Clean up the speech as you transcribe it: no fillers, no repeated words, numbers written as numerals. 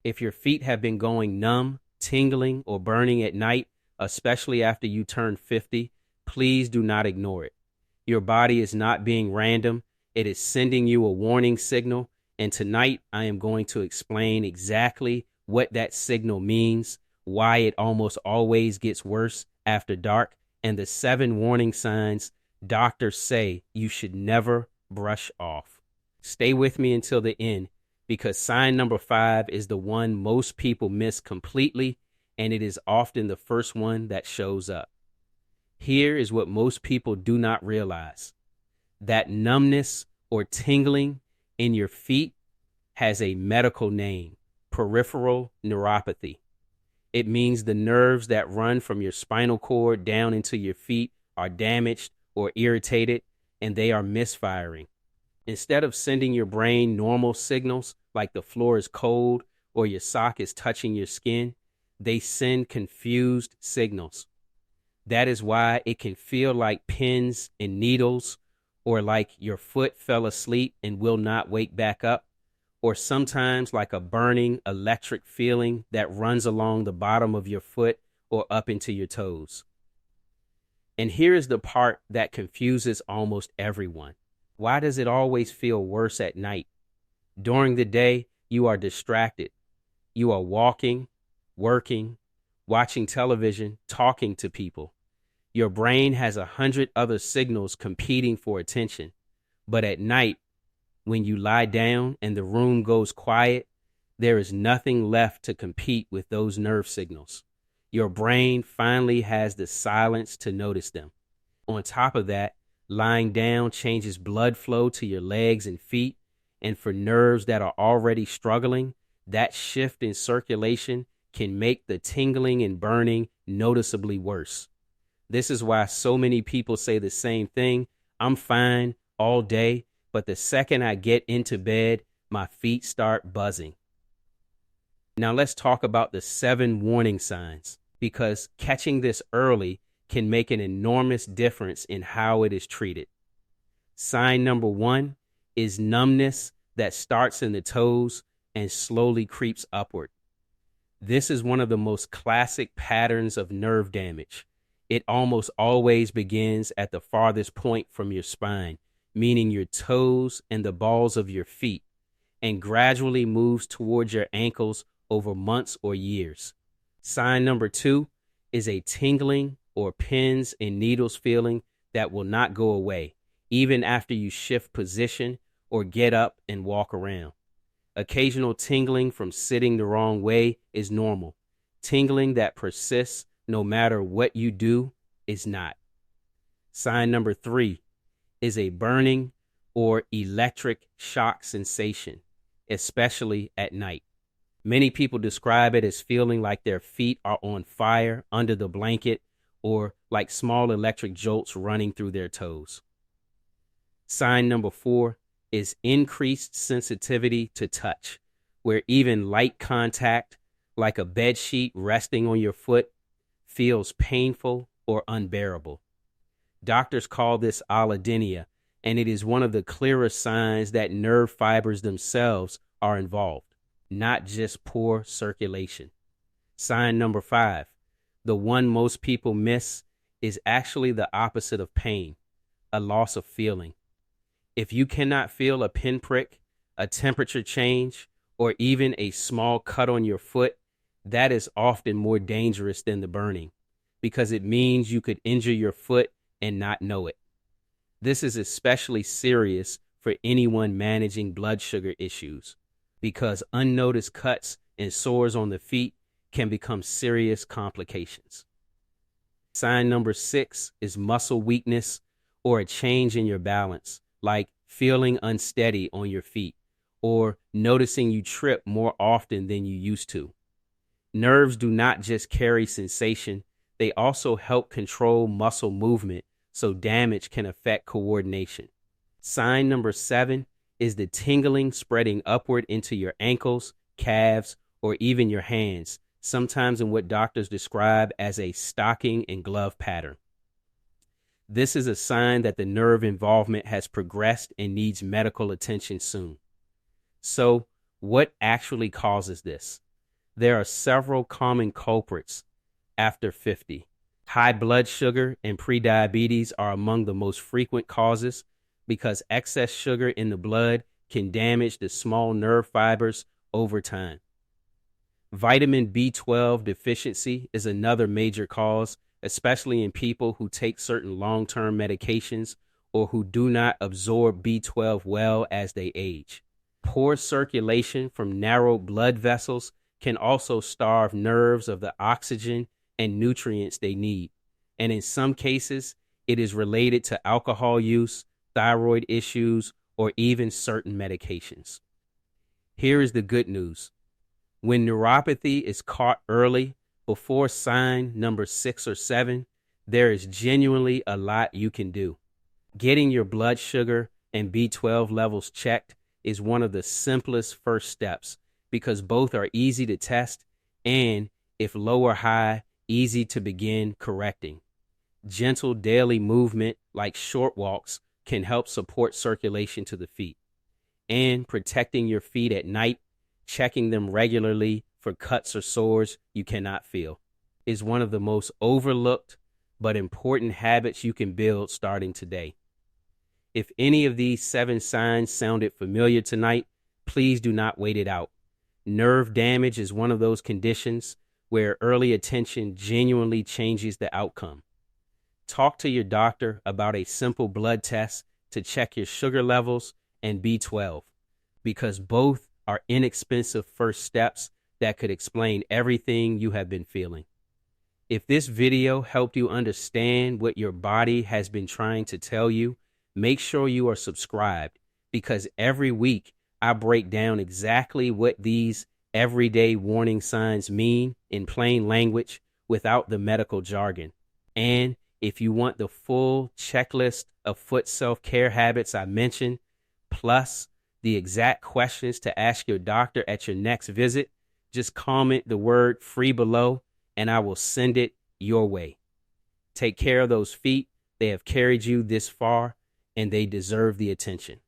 If your feet have been going numb, tingling, or burning at night, especially after you turn 50, please do not ignore it. Your body is not being random. It is sending you a warning signal. And tonight, I am going to explain exactly what that signal means, why it almost always gets worse after dark, and the 7 warning signs doctors say you should never brush off. Stay with me until the end, because sign number 5 is the one most people miss completely, and it is often the first one that shows up. Here is what most people do not realize. That numbness or tingling in your feet has a medical name: peripheral neuropathy. It means the nerves that run from your spinal cord down into your feet are damaged or irritated, and they are misfiring. Instead of sending your brain normal signals like the floor is cold or your sock is touching your skin, they send confused signals. That is why it can feel like pins and needles, or like your foot fell asleep and will not wake back up, or sometimes like a burning electric feeling that runs along the bottom of your foot or up into your toes. And here is the part that confuses almost everyone. Why does it always feel worse at night? During the day, you are distracted. You are walking, working, watching television, talking to people. Your brain has 100 other signals competing for attention. But at night, when you lie down and the room goes quiet, there is nothing left to compete with those nerve signals. Your brain finally has the silence to notice them. On top of that, lying down changes blood flow to your legs and feet, and for nerves that are already struggling, that shift in circulation can make the tingling and burning noticeably worse. This is why so many people say the same thing: I'm fine all day, but the second I get into bed, my feet start buzzing. Now let's talk about the 7 warning signs, because catching this early can make an enormous difference in how it is treated. Sign number 1 is numbness that starts in the toes and slowly creeps upward. This is one of the most classic patterns of nerve damage. It almost always begins at the farthest point from your spine, meaning your toes and the balls of your feet, and gradually moves towards your ankles over months or years. Sign number 2 is a tingling or pins and needles feeling that will not go away, even after you shift position or get up and walk around. Occasional tingling from sitting the wrong way is normal. Tingling that persists no matter what you do is not. Sign number 3 is a burning or electric shock sensation, especially at night. Many people describe it as feeling like their feet are on fire under the blanket, or like small electric jolts running through their toes. Sign number 4 is increased sensitivity to touch, where even light contact, like a bed sheet resting on your foot, feels painful or unbearable. Doctors call this allodynia, and it is one of the clearest signs that nerve fibers themselves are involved, not just poor circulation. Sign number 5, the one most people miss, is actually the opposite of pain: a loss of feeling. If you cannot feel a pinprick, a temperature change, or even a small cut on your foot, that is often more dangerous than the burning, because it means you could injure your foot and not know it. This is especially serious for anyone managing blood sugar issues, because unnoticed cuts and sores on the feet can become serious complications. Sign number 6 is muscle weakness or a change in your balance, like feeling unsteady on your feet or noticing you trip more often than you used to. Nerves do not just carry sensation, they also help control muscle movement, so damage can affect coordination. Sign number 7 is the tingling spreading upward into your ankles, calves, or even your hands, sometimes in what doctors describe as a stocking and glove pattern. This is a sign that the nerve involvement has progressed and needs medical attention soon. So, what actually causes this? There are several common culprits after 50. High blood sugar and prediabetes are among the most frequent causes because excess sugar in the blood can damage the small nerve fibers over time. Vitamin B12 deficiency is another major cause, especially in people who take certain long-term medications or who do not absorb B12 well as they age. Poor circulation from narrow blood vessels can also starve nerves of the oxygen and nutrients they need. And in some cases, it is related to alcohol use, thyroid issues, or even certain medications. Here is the good news. When neuropathy is caught early, before sign number 6 or 7, there is genuinely a lot you can do. Getting your blood sugar and B12 levels checked is one of the simplest first steps because both are easy to test and, if low or high, easy to begin correcting. Gentle daily movement like short walks can help support circulation to the feet. And protecting your feet at night, checking them regularly for cuts or sores you cannot feel, is one of the most overlooked but important habits you can build starting today. If any of these 7 signs sounded familiar tonight, please do not wait it out. Nerve damage is one of those conditions where early attention genuinely changes the outcome. Talk to your doctor about a simple blood test to check your sugar levels and B12, because both are inexpensive first steps that could explain everything you have been feeling. If this video helped you understand what your body has been trying to tell you, make sure you are subscribed, because every week I break down exactly what these everyday warning signs mean in plain language without the medical jargon. And if you want the full checklist of foot self-care habits I mentioned, plus the exact questions to ask your doctor at your next visit, just comment the word free below and I will send it your way. Take care of those feet. They have carried you this far and they deserve the attention.